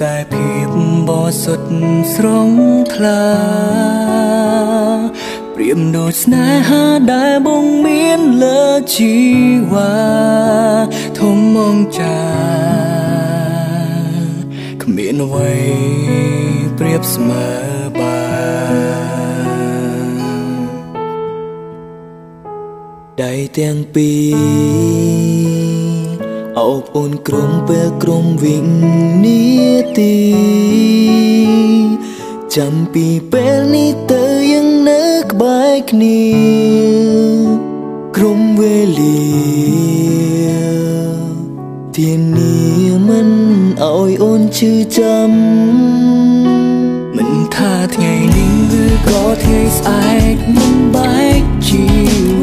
តែភាពបរិសុទ្ធស្រងថ្លាព្រាមដូចស្នេហាដែលបងមានលើជីវ៉ាធំមងចាគ្មានអ្វីប្រៀបស្មើបានដៃទាំងពីរអោបអូនក្រុមពេលក្រុមវិញនាទីចាំពីពេលនេះទៅยังនៅក្បែរគ្នាក្រុមវេលាធានាមិនឲ្យអូនឈឺចាំមិនថាថ្ងៃនេះឬក៏ថ្ងៃស្អែកមិនបែកជី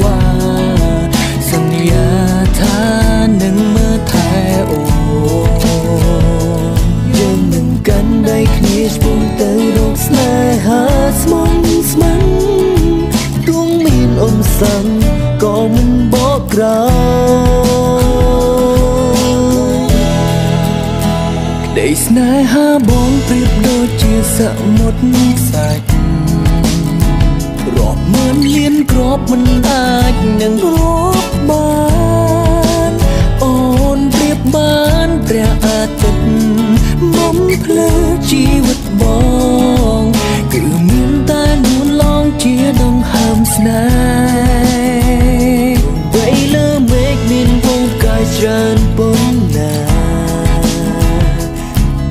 វ៉ាសន្យាថានឹងមើលថែអូនយើងនឹងកាន់ដៃគ្នាឆ្ពោះទៅរកស្នេហាស្មងស្ម័គ្រទោះមានអនសាំងក៏មិនបកក្រោយក្តីស្នេហាបងប្រៀបដូចជាសមុទ្រខ្សាច់រាប់ម៉ឺនលានគ្រាប់មិនអាចនឹងរាប់បានអូនប្រៀបបានព្រះអាទិត្យបំភ្លឺជីវិតបងគឺមានតែនួនឡងជាដង្ហើមស្នេហ៍វ័យលើមេឃមានវងកាយច្រើនប៉ុណ្ណា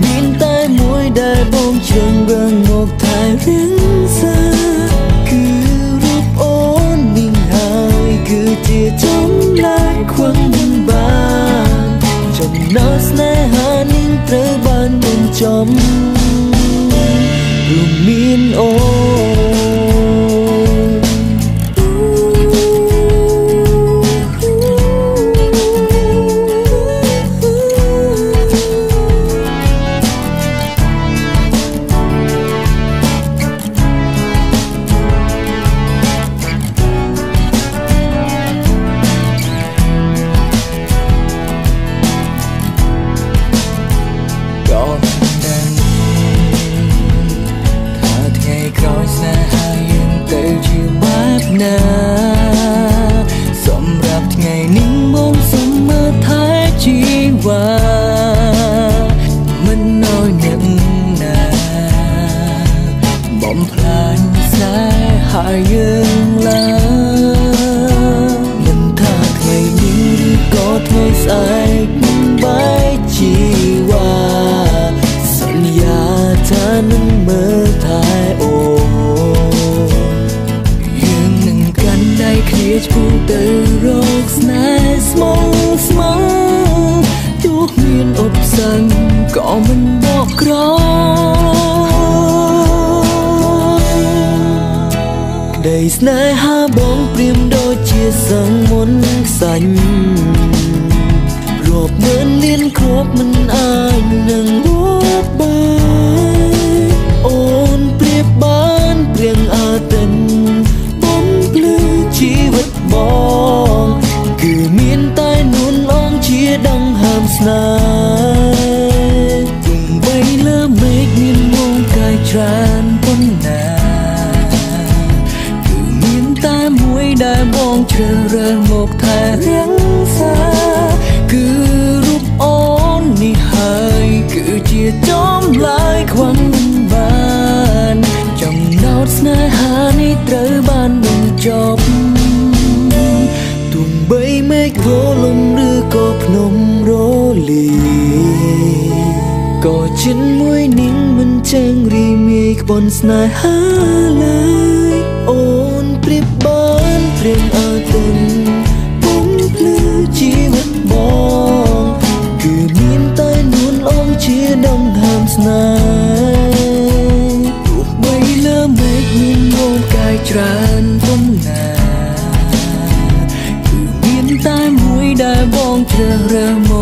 មានតែមួយដែលបងជ្រើសរើសមកថែរៀងសាគឺរូបអូននេះហើយគឺជាចម្លែកខ្វឹងមិនបានចំណោស្នេហានេះត្រូវបានបញ្ចំរួមមានអូសម្រាប់ថ្ងៃនេះមកសុំមើលថែជីវ៉ាមិនឲ្យអ្នកណាបំផ្លាញស្នេហាយើងឡើយមិនថាថ្ងៃនេះឬក៏ថ្ងៃស្អែកមិនបែកជីវ៉ាសន្យាថានឹងមើលថែអូគ្នាឆ្ពោះទៅរកស្នេហ៍ស្មងស្ម័គ្រទោះមានឧបសគ្គក៏មិនបកក្រោយក្តីស្នេហាបងព្រាមដូចជាសង្មុនខ្សាច់រាប់ម៉ឺនលានគ្រាប់មិនអាចនឹងរាប់បានអូនប្រៀបបានព្រៀងអាទិត្យជីវិតបងគឺមានតែនួនឡងជាដង្ហើមស្នេហ៍ទោះបីលើមេឃមានមងកាយច្រើនប៉ុណ្ណាគឺមានតែមួយដែលបងជ្រើសរើសមកថែរៀងសាគឺរូបអូននេះហើយគឺជាចម្លើយខ្វឹងបានចំណោទស្នេហានេះត្រូវបានបញ្ចប់ទោះបីមេឃរលំឬក៏ភ្នំរលាក៏ចិនមួយនេះមិនចេញរីមេឃបនស្នេហាឡើយអូនប្រៀបបានព្រៀងអាទិត្យបំភ្លឺជីវិតបងគឺមានតែនួនឡងជាដង្ហើមស្នេហ៍ទោះបីលើមេឃមានមងកាយច្រើនប៉ុណ្ណាគឺមានតែមួយដែលបងជ្រើសរើសម